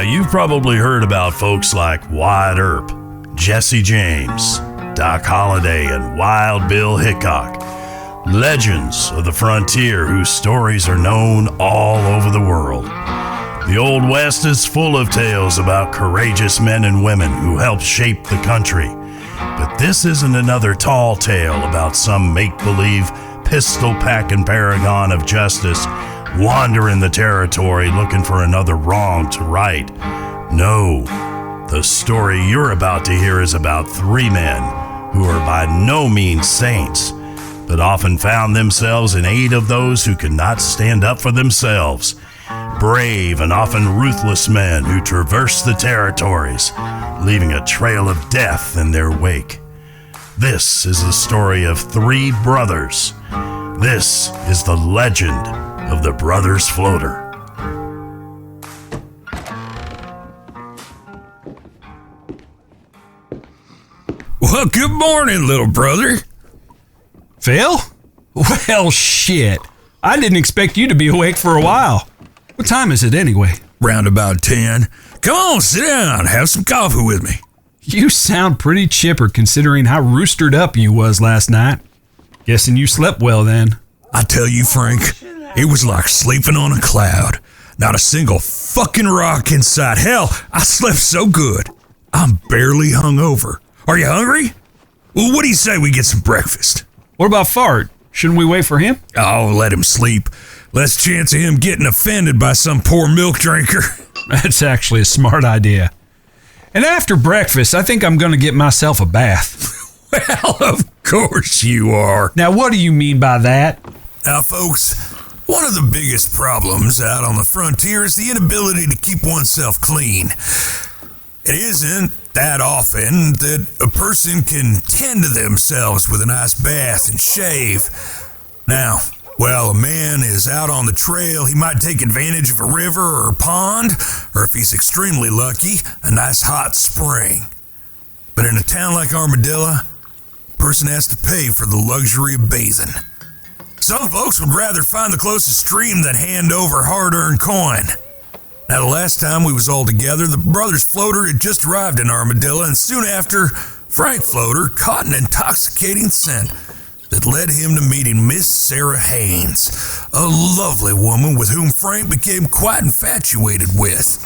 you've probably heard about folks like Wyatt Earp, Jesse James, Doc Holliday, and Wild Bill Hickok. Legends of the frontier whose stories are known all over the world. The Old West is full of tales about courageous men and women who helped shape the country. But this isn't another tall tale about some make-believe, pistol-packing paragon of justice wandering the territory looking for another wrong to right. No, the story you're about to hear is about three men who are by no means saints, but often found themselves in aid of those who could not stand up for themselves. Brave and often ruthless men who traversed the territories, leaving a trail of death in their wake. This is the story of three brothers. This is the legend of the Brothers Floater. Well, good morning, little brother. Phil? Well, shit. I didn't expect you to be awake for a while. What time is it anyway? Round about 10. Come on, sit down. Have some coffee with me. You sound pretty chipper considering how roostered up you was last night. Guessing you slept well then. I tell you, Phrank, it was like sleeping on a cloud. Not a single fucking rock in sight. Hell, I slept so good, I'm barely hungover. Are you hungry? Well, what do you say we get some breakfast? What about Fart? Shouldn't we wait for him? Oh, let him sleep. Less chance of him getting offended by some poor milk drinker. That's actually a smart idea. And after breakfast, I think I'm going to get myself a bath. Well, of course you are. Now, what do you mean by that? Now, folks, one of the biggest problems out on the frontier is the inability to keep oneself clean. It isn't that often that a person can tend to themselves with a nice bath and shave. Now, while a man is out on the trail, he might take advantage of a river or a pond, or if he's extremely lucky, a nice hot spring. But in a town like Armadillo, a person has to pay for the luxury of bathing. Some folks would rather find the closest stream than hand over hard-earned coin. Now, the last time we was all together, the Brothers Floater had just arrived in Armadillo, and soon after, Phrank Floater caught an intoxicating scent that led him to meeting Miss Sarah Haynes, a lovely woman with whom Phrank became quite infatuated with.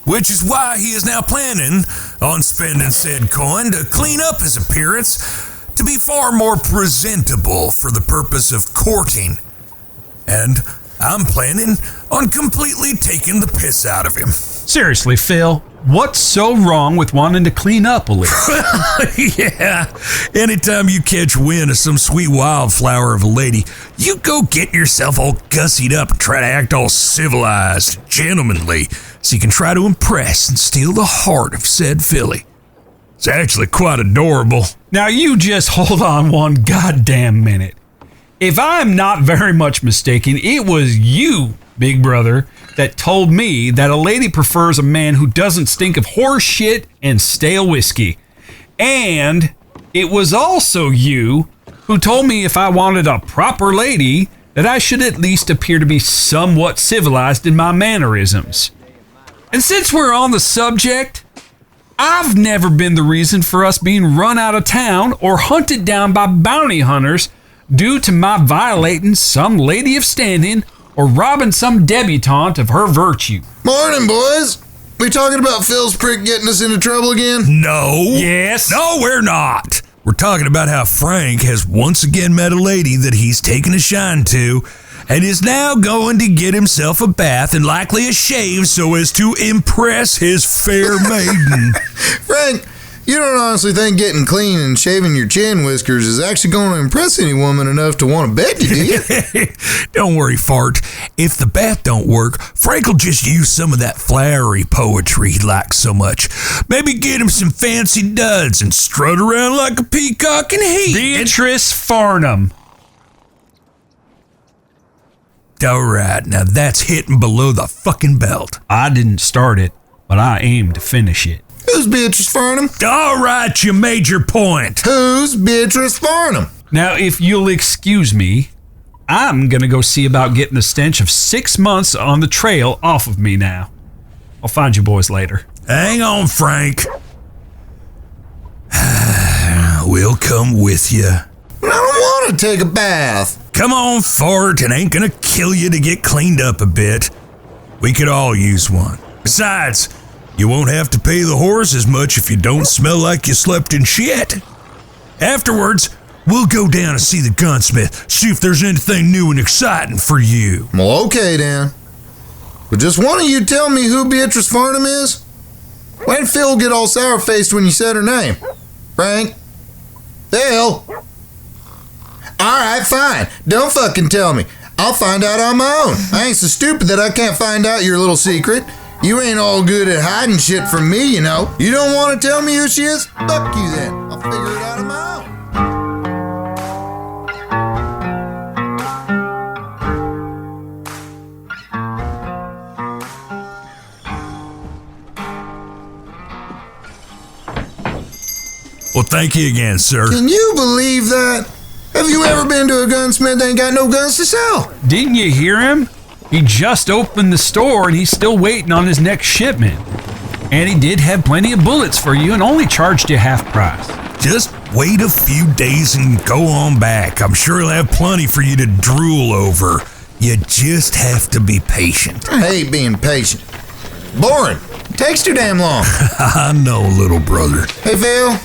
Which is why he is now planning on spending said coin to clean up his appearance to be far more presentable for the purpose of courting. And I'm planning on completely taking the piss out of him. Seriously, Phil, what's so wrong with wanting to clean up a little? Yeah, anytime you catch wind of some sweet wildflower of a lady, you go get yourself all gussied up and try to act all civilized, gentlemanly, so you can try to impress and steal the heart of said filly. It's actually quite adorable. Now you just hold on one goddamn minute. If I'm not very much mistaken, it was you, big brother, that told me that a lady prefers a man who doesn't stink of horse shit and stale whiskey. And it was also you who told me if I wanted a proper lady, that I should at least appear to be somewhat civilized in my mannerisms. And since we're on the subject, I've never been the reason for us being run out of town or hunted down by bounty hunters due to my violating some lady of standing or robbing some debutante of her virtue. Morning, boys. We talking about Phil's prick getting us into trouble again? No. Yes. No, we're not. We're talking about how Phrank has once again met a lady that he's taken a shine to and is now going to get himself a bath and likely a shave so as to impress his fair maiden. Phrank, you don't honestly think getting clean and shaving your chin whiskers is actually going to impress any woman enough to want to bed you, do you? Don't worry, Fart. If the bath don't work, Phrank will just use some of that flowery poetry he likes so much. Maybe get him some fancy duds and strut around like a peacock in heat. Beatrice Farnham. All right, now that's hitting below the fucking belt. I didn't start it, but I aim to finish it. Who's Beatrice Farnham? All right, you made your point. Who's Beatrice Farnham? Now, if you'll excuse me, I'm gonna go see about getting the stench of 6 months on the trail off of me now. I'll find you boys later. Hang on, Phrank. We'll come with you. I don't want to take a bath. Come on, Fart. It ain't gonna kill you to get cleaned up a bit. We could all use one. Besides, you won't have to pay the horse as much if you don't smell like you slept in shit. Afterwards, we'll go down and see the gunsmith, see if there's anything new and exciting for you. Well, okay, then. But just one of you tell me who Beatrice Farnham is? Why did Phil get all sour-faced when you said her name? Phrank? Phil? Alright, fine. Don't fucking tell me. I'll find out on my own. I ain't so stupid that I can't find out your little secret. You ain't all good at hiding shit from me, you know. You don't want to tell me who she is? Fuck you then. I'll figure it out on my own. Well, thank you again, sir. Can you believe that? Have you ever been to a gunsmith that ain't got no guns to sell? Didn't you hear him? He just opened the store and he's still waiting on his next shipment. And he did have plenty of bullets for you and only charged you half price. Just wait a few days and go on back. I'm sure he'll have plenty for you to drool over. You just have to be patient. I hate being patient. Boring. Takes too damn long. I know, little brother. Hey, Phil.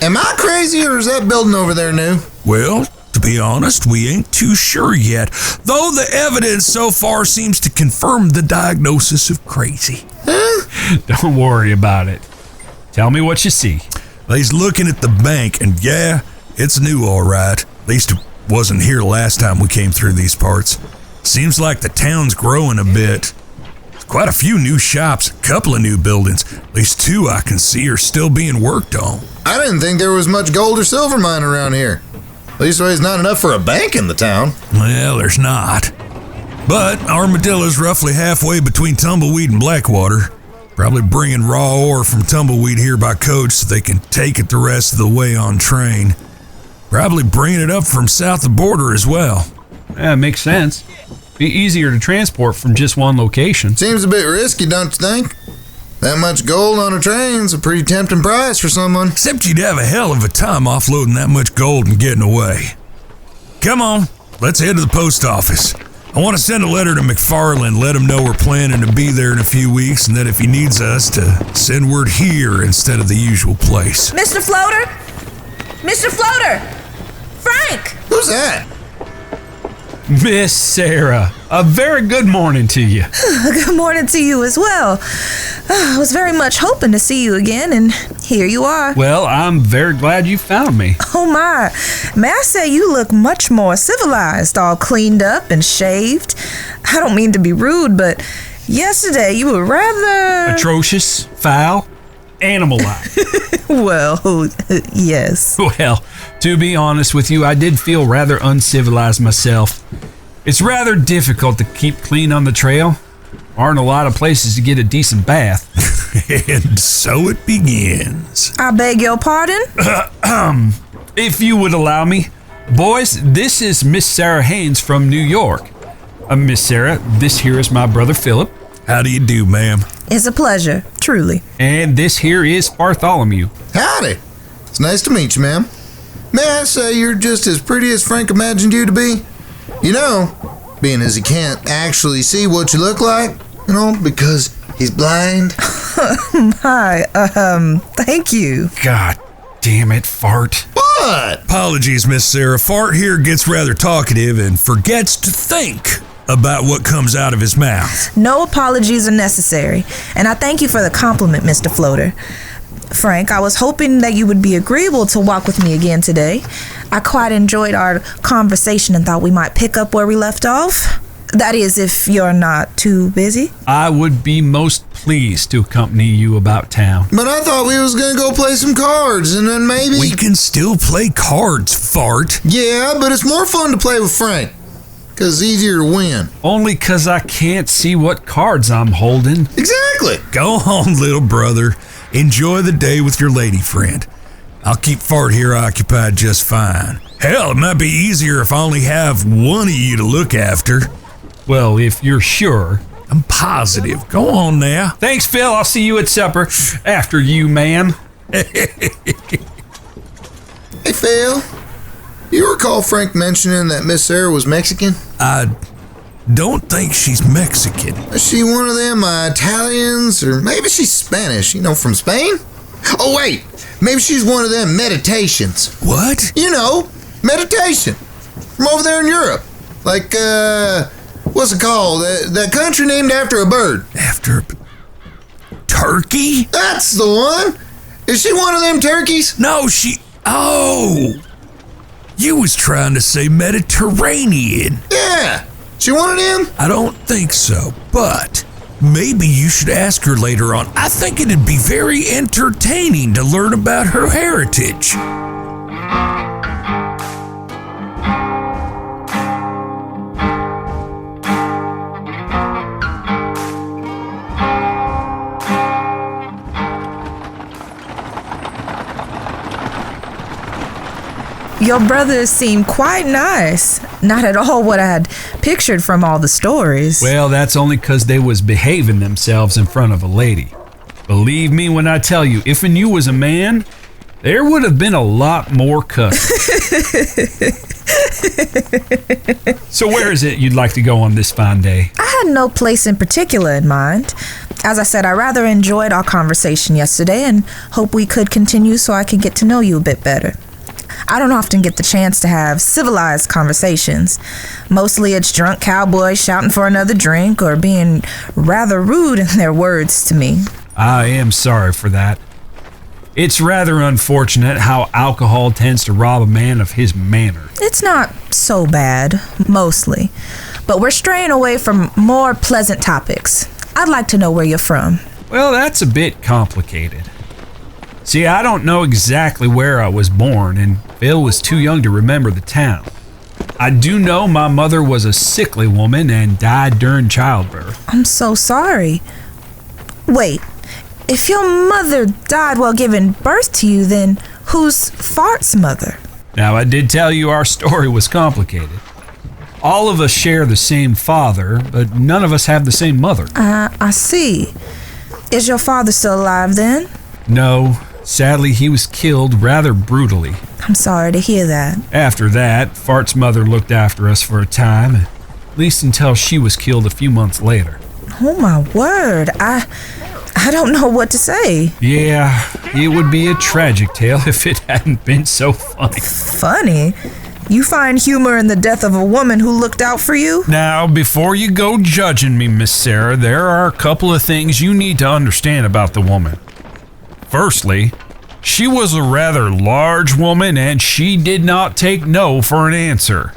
Am I crazy or is that building over there new? Well, to be honest, we ain't too sure yet, though the evidence so far seems to confirm the diagnosis of crazy. Huh? Don't worry about it. Tell me what you see. He's looking at the bank, and yeah, it's new all right. At least it wasn't here last time we came through these parts. Seems like the town's growing a bit. There's quite a few new shops, a couple of new buildings. At least 2 I can see are still being worked on. I didn't think there was much gold or silver mine around here. At least there's not enough for a bank in the town. Well, there's not. But Armadillo's roughly halfway between Tumbleweed and Blackwater. Probably bringing raw ore from Tumbleweed here by coach so they can take it the rest of the way on train. Probably bringing it up from south of the border as well. Yeah, makes sense. Be easier to transport from just one location. Seems a bit risky, don't you think? That much gold on a train's a pretty tempting price for someone. Except you'd have a hell of a time offloading that much gold and getting away. Come on, let's head to the post office. I want to send a letter to McFarland, let him know we're planning to be there in a few weeks, and that if he needs us to send word here instead of the usual place. Mr. Floater? Mr. Floater! Phrank! Who's that? Miss Sarah, a very good morning to you. Good morning to you as well. I was very much hoping to see you again, and here you are. Well, I'm very glad you found me. Oh my, may I say you look much more civilized, all cleaned up and shaved. I don't mean to be rude, but yesterday you were rather... Atrocious, foul, animal-like. Well, yes. Well, to be honest with you, I did feel rather uncivilized myself. It's rather difficult to keep clean on the trail. Aren't a lot of places to get a decent bath. And so it begins. I beg your pardon? If you would allow me. Boys, this is Miss Sarah Haynes from New York. Miss Sarah, this here is my brother Philip. How do you do, ma'am? It's a pleasure, truly. And this here is Bartholomew. Howdy. It's nice to meet you, ma'am. May I say you're just as pretty as Frank imagined you to be? You know, being as he can't actually see what you look like, you know, because he's blind. Hi, thank you. God damn it, Fart. What? Apologies, Miss Sarah. Fart here gets rather talkative and forgets to think about what comes out of his mouth. No apologies are necessary, and I thank you for the compliment, Mr. Floater. Frank, I was hoping that you would be agreeable to walk with me again today. I quite enjoyed our conversation and thought we might pick up where we left off. That is, if you're not too busy. I would be most pleased to accompany you about town. But I thought we was gonna go play some cards and then maybe... We can still play cards, Fart. Yeah, but it's more fun to play with Frank. Because it's easier to win. Only 'cause I can't see what cards I'm holding. Exactly. Go on, little brother. Enjoy the day with your lady friend. I'll keep Fart here occupied just fine. Hell, it might be easier if I only have one of you to look after. Well, if you're sure. I'm positive. Go on now. Thanks, Phil. I'll see you at supper. After you, man. Hey, Phil. You recall Phrank mentioning that Miss Sarah was Mexican? I don't think she's Mexican. Is she one of them Italians? Or maybe she's Spanish, from Spain? Oh, wait. Maybe she's one of them meditations. What? Meditation. From over there in Europe. Like, what's it called? That country named after a bird. After Turkey? That's the one. Is she one of them turkeys? No, Oh! You was trying to say Mediterranean. Yeah. She one of them? I don't think so, but maybe you should ask her later on. I think it'd be very entertaining to learn about her heritage. Your brothers seem quite nice. Not at all what I had pictured from all the stories. Well, that's only because they was behaving themselves in front of a lady. Believe me when I tell you, if and you was a man, there would have been a lot more cussing. So where is it you'd like to go on this fine day? I had no place in particular in mind. As I said, I rather enjoyed our conversation yesterday and hope we could continue so I could get to know you a bit better. I don't often get the chance to have civilized conversations. Mostly it's drunk cowboys shouting for another drink or being rather rude in their words to me. I am sorry for that. It's rather unfortunate how alcohol tends to rob a man of his manner. It's not so bad, mostly. But we're straying away from more pleasant topics. I'd like to know where you're from. Well, that's a bit complicated. See, I don't know exactly where I was born, and Phil was too young to remember the town. I do know my mother was a sickly woman and died during childbirth. I'm so sorry. Wait, if your mother died while giving birth to you, then who's Fart's mother? Now, I did tell you our story was complicated. All of us share the same father, but none of us have the same mother. I see. Is your father still alive then? No. Sadly, he was killed rather brutally. I'm sorry to hear that. After that, Fart's mother looked after us for a time, at least until she was killed a few months later. Oh my word, I don't know what to say. Yeah, it would be a tragic tale if it hadn't been so funny. Funny? You find humor in the death of a woman who looked out for you? Now, before you go judging me, Miss Sarah, there are a couple of things you need to understand about the woman. Firstly, she was a rather large woman and she did not take no for an answer.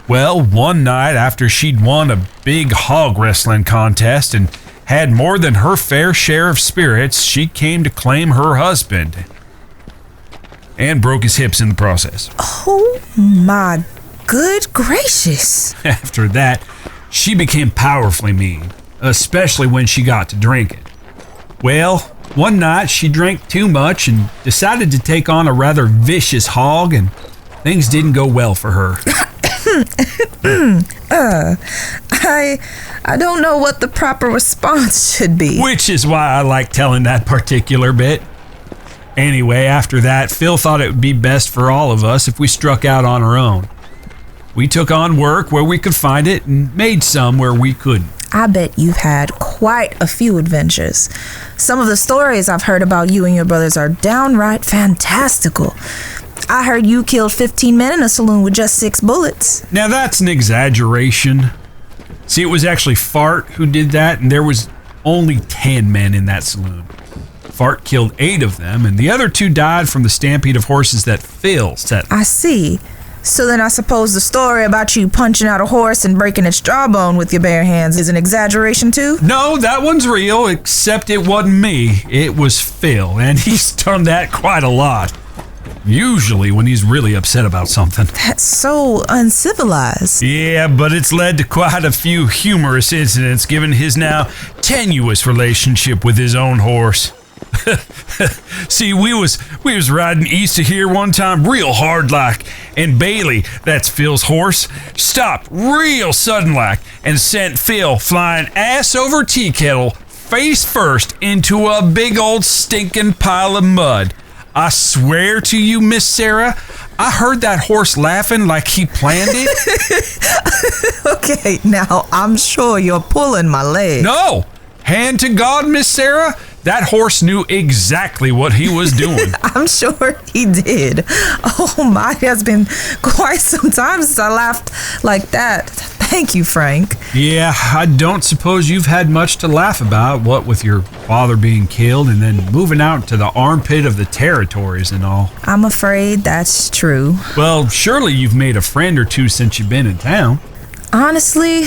Well, one night after she'd won a big hog wrestling contest and had more than her fair share of spirits, she came to claim her husband and broke his hips in the process. Oh my good gracious. After that, she became powerfully mean, especially when she got to drinking. Well, one night she drank too much and decided to take on a rather vicious hog, and things didn't go well for her. I don't know what the proper response should be. Which is why I like telling that particular bit. Anyway, after that, Phil thought it would be best for all of us if we struck out on our own. We took on work where we could find it and made some where we couldn't. I bet you've had quite a few adventures. Some of the stories I've heard about you and your brothers are downright fantastical. I heard you killed 15 men in a saloon with just 6 bullets. Now that's an exaggeration. See, it was actually Fart who did that, and there was only 10 men in that saloon. Fart killed 8 of them, and the other 2 died from the stampede of horses that Phil set. I see. So then I suppose the story about you punching out a horse and breaking its jawbone with your bare hands is an exaggeration too? No, that one's real, except it wasn't me. It was Phil, and he's done that quite a lot. Usually when he's really upset about something. That's so uncivilized. Yeah, but it's led to quite a few humorous incidents given his now tenuous relationship with his own horse. See, we was riding east of here one time real hard like, and Bailey, that's Phil's horse, stopped real sudden like and sent Phil flying ass over tea kettle face first into a big old stinking pile of mud. I swear to you, Miss Sarah, I heard that horse laughing like he planned it. Okay, now I'm sure you're pulling my leg. No! Hand to God, Miss Sarah, that horse knew exactly what he was doing. I'm sure he did. Oh my, it has been quite some time since I laughed like that. Thank you, Phrank. Yeah, I don't suppose you've had much to laugh about, what with your father being killed and then moving out to the armpit of the territories and all. I'm afraid that's true. Well, surely you've made a friend or two since you've been in town. Honestly,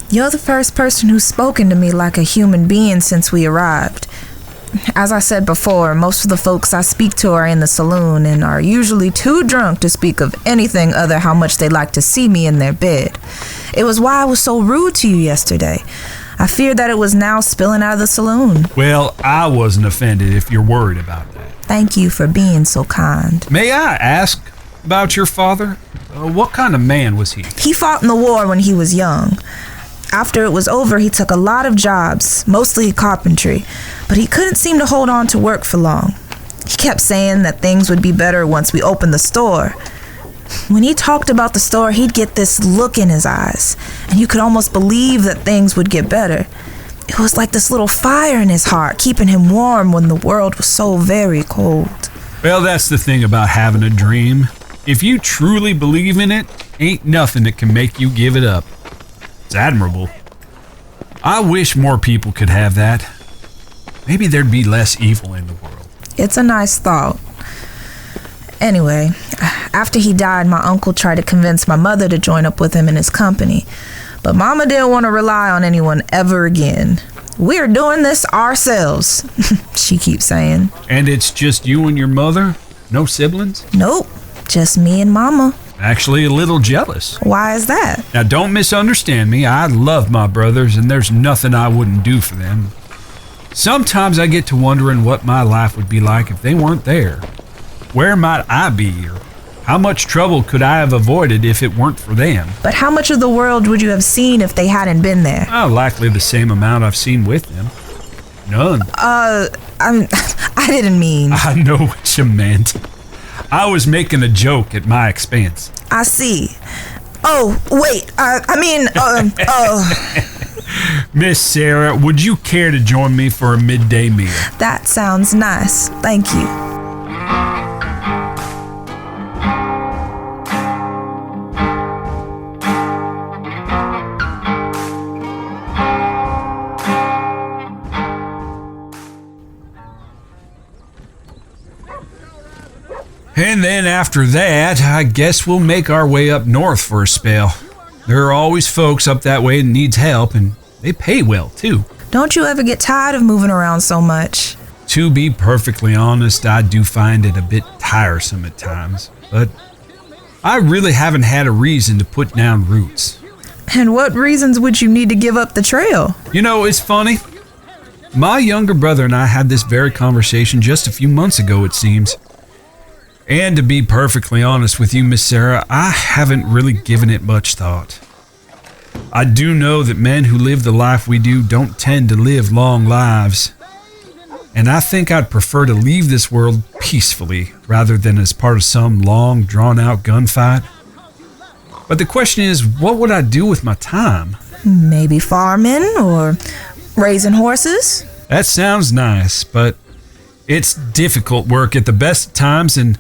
you're the first person who's spoken to me like a human being since we arrived. As I said before, most of the folks I speak to are in the saloon and are usually too drunk to speak of anything other how much they like to see me in their bed. It was why I was so rude to you yesterday. I feared that it was now spilling out of the saloon. Well, I wasn't offended if you're worried about that. Thank you for being so kind. May I ask about your father? What kind of man was he? He fought in the war when he was young. After it was over, he took a lot of jobs, mostly carpentry, but he couldn't seem to hold on to work for long. He kept saying that things would be better once we opened the store. When he talked about the store, he'd get this look in his eyes, and you could almost believe that things would get better. It was like this little fire in his heart, keeping him warm when the world was so very cold. Well, that's the thing about having a dream. If you truly believe in it, ain't nothing that can make you give it up. It's admirable. I wish more people could have that. Maybe there'd be less evil in the world. It's a nice thought. Anyway, after he died, my uncle tried to convince my mother to join up with him in his company. But Mama didn't want to rely on anyone ever again. We're doing this ourselves, she keeps saying. And it's just you and your mother? No siblings? Nope, just me and Mama. Actually a little jealous. Why is that? Now don't misunderstand me. I love my brothers and there's nothing I wouldn't do for them. Sometimes I get to wondering what my life would be like if they weren't there. Where might I be, or how much trouble could I have avoided if it weren't for them? But how much of the world would you have seen if they hadn't been there? Likely the same amount I've seen with them. None. I didn't mean. I know what you meant. I was making a joke at my expense. I see. Oh, wait. Miss Sarah, would you care to join me for a midday meal? That sounds nice. Thank you. And then after that, I guess we'll make our way up north for a spell. There are always folks up that way that needs help, and they pay well, too. Don't you ever get tired of moving around so much? To be perfectly honest, I do find it a bit tiresome at times, but I really haven't had a reason to put down roots. And what reasons would you need to give up the trail? You know, it's funny. My younger brother and I had this very conversation just a few months ago, it seems. And to be perfectly honest with you, Miss Sarah, I haven't really given it much thought. I do know that men who live the life we do don't tend to live long lives. And I think I'd prefer to leave this world peacefully rather than as part of some long, drawn-out gunfight. But the question is, what would I do with my time? Maybe farming or raising horses? That sounds nice, but it's difficult work at the best of times, and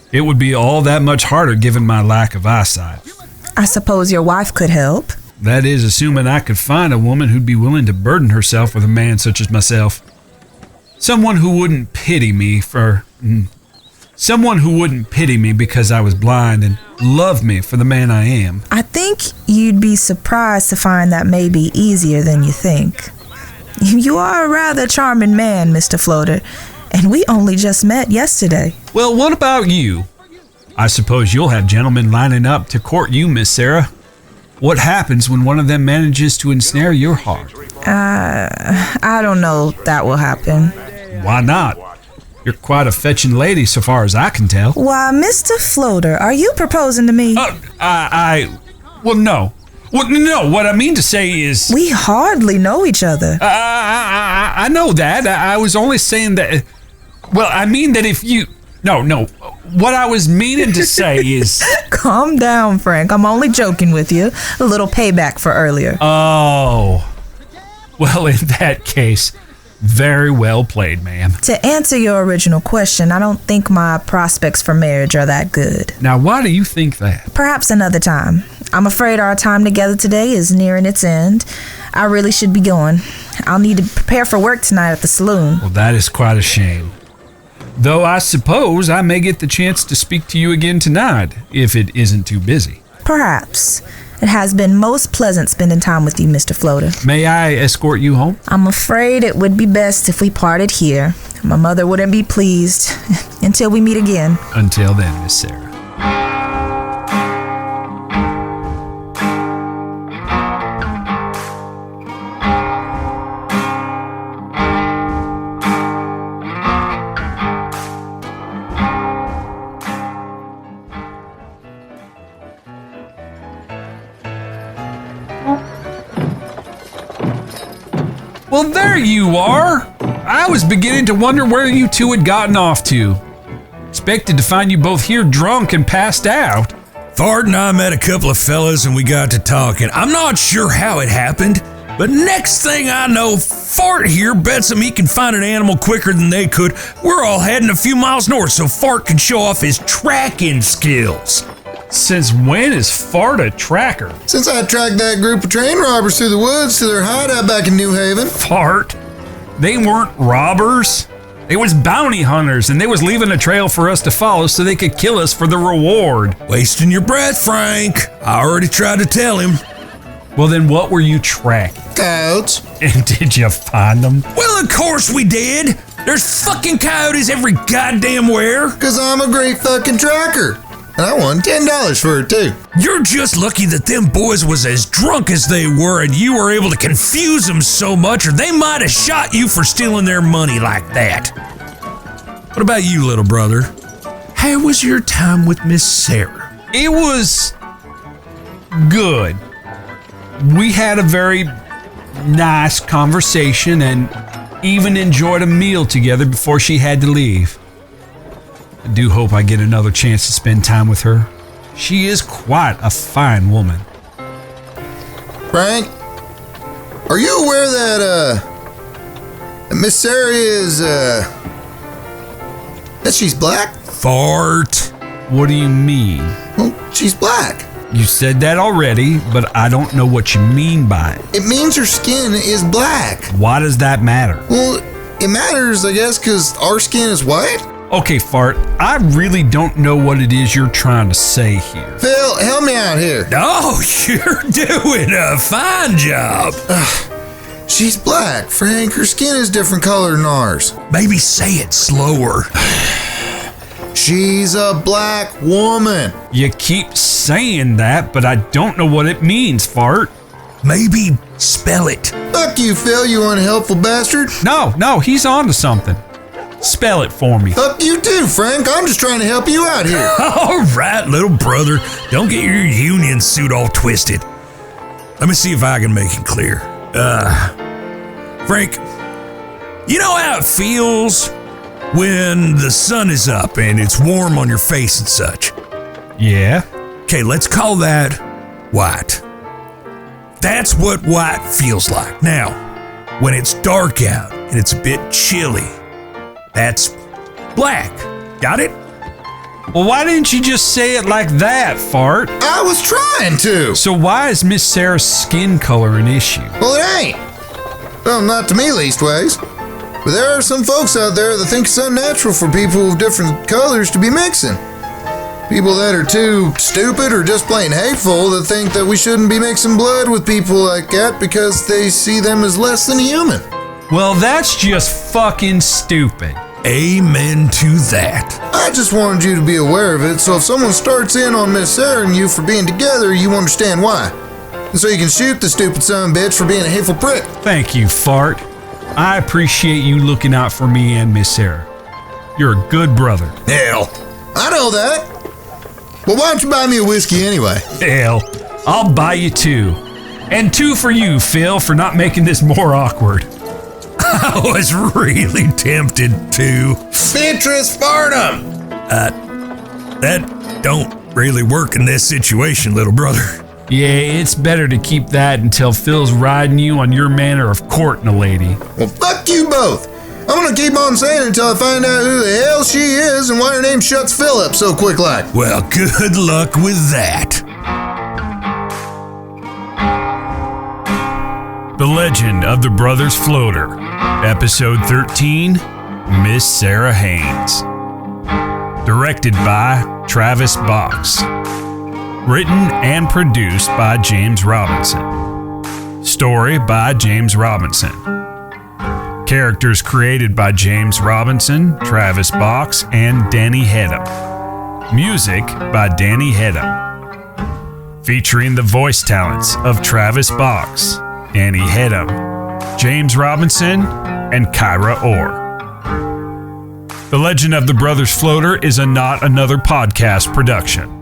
it would be all that much harder given my lack of eyesight. I suppose your wife could help. That is, assuming I could find a woman who'd be willing to burden herself with a man such as myself. Someone who wouldn't pity me because I was blind and love me for the man I am. I think you'd be surprised to find that may be easier than you think. You are a rather charming man, Mr. Floater, and we only just met yesterday. Well, what about you? I suppose you'll have gentlemen lining up to court you, Miss Sarah. What happens when one of them manages to ensnare your heart? I don't know if that will happen. Why not? You're quite a fetching lady so far as I can tell. Why, Mr. Floater, are you proposing to me? Well, no. Well, no, what I mean to say is... We hardly know each other. I know that. I was only saying that... Well, I mean that if you... No. What I was meaning to say is... Calm down, Frank. I'm only joking with you. A little payback for earlier. Oh. Well, in that case, very well played, ma'am. To answer your original question, I don't think my prospects for marriage are that good. Now, why do you think that? Perhaps another time. I'm afraid our time together today is nearing its end. I really should be going. I'll need to prepare for work tonight at the saloon. Well, that is quite a shame. Though I suppose I may get the chance to speak to you again tonight, if it isn't too busy. Perhaps. It has been most pleasant spending time with you, Mr. Floater. May I escort you home? I'm afraid it would be best if we parted here. My mother wouldn't be pleased. Until we meet again. Until then, Miss Sarah. Well, there you are. I was beginning to wonder where you two had gotten off to. Expected to find you both here drunk and passed out. Fart and I met a couple of fellas and we got to talking. I'm not sure how it happened, but next thing I know, Fart here bets him he can find an animal quicker than they could. We're all heading a few miles north so Fart can show off his tracking skills. Since when is Fart a tracker? Since I tracked that group of train robbers through the woods to their hideout back in New Haven. Fart? They weren't robbers. They was bounty hunters, and they was leaving a trail for us to follow so they could kill us for the reward. Wasting your breath, Frank. I already tried to tell him. Well, then what were you tracking? Coyotes. And did you find them? Well, of course we did. There's fucking coyotes every goddamn where. Cause I'm a great fucking tracker. And I won $10 for it too. You're just lucky that them boys was as drunk as they were and you were able to confuse them so much or they might have shot you for stealing their money like that. What about you, little brother? How was your time with Miss Sarah? It was good. We had a very nice conversation and even enjoyed a meal together before she had to leave. I do hope I get another chance to spend time with her. She is quite a fine woman. Frank, are you aware that Miss Sarah is that she's black? Fart. What do you mean? Well, she's black. You said that already, but I don't know what you mean by it. It means her skin is black. Why does that matter? Well, it matters, I guess, because our skin is white. Okay, Fart, I really don't know what it is you're trying to say here. Phil, help me out here. Oh, you're doing a fine job. She's black, Frank. Her skin is different color than ours. Maybe say it slower. She's a black woman. You keep saying that, but I don't know what it means, Fart. Maybe spell it. Fuck you, Phil, you unhelpful bastard. No, he's on to something. Spell it for me. Fuck you too, Frank. I'm just trying to help you out here. All right, little brother. Don't get your union suit all twisted. Let me see if I can make it clear. Frank, you know how it feels when the sun is up and it's warm on your face and such? Yeah? Okay, let's call that white. That's what white feels like. Now, when it's dark out and it's a bit chilly, that's black. Got it? Well, why didn't you just say it like that, Fart? I was trying to. So why is Miss Sarah's skin color an issue? Well, it ain't. Well, not to me, leastways. But there are some folks out there that think it's unnatural for people of different colors to be mixing. People that are too stupid or just plain hateful that think that we shouldn't be mixing blood with people like that because they see them as less than human. Well, that's just fucking stupid. Amen to that. I just wanted you to be aware of it, so if someone starts in on Miss Sarah and you for being together, you understand why. And so you can shoot the stupid son of a bitch for being a hateful prick. Thank you, Fart. I appreciate you looking out for me and Miss Sarah. You're a good brother. Hell, I know that. Well, why don't you buy me a whiskey anyway? Hell, I'll buy you 2. And 2 for you, Phil, for not making this more awkward. I was really tempted to. Beatrice Farnham! That don't really work in this situation, little brother. Yeah, it's better to keep that until Phil's riding you on your manner of courting a lady. Well, fuck you both. I'm gonna keep on saying it until I find out who the hell she is and why her name shuts Phil up so quick like. Well, good luck with that. The Legend of the Brothers Floater, Episode 13, Miss Sarah Haynes. Directed by Travis Box. Written and produced by James Robinson. Story by James Robinson. Characters created by James Robinson, Travis Box, and Danny Hedham. Music by Danny Hedham. Featuring the voice talents of Travis Box, Danny Hedham, James Robinson, and Kyra Orr. The Legend of the Brothers Floater is a Not Another Podcast production.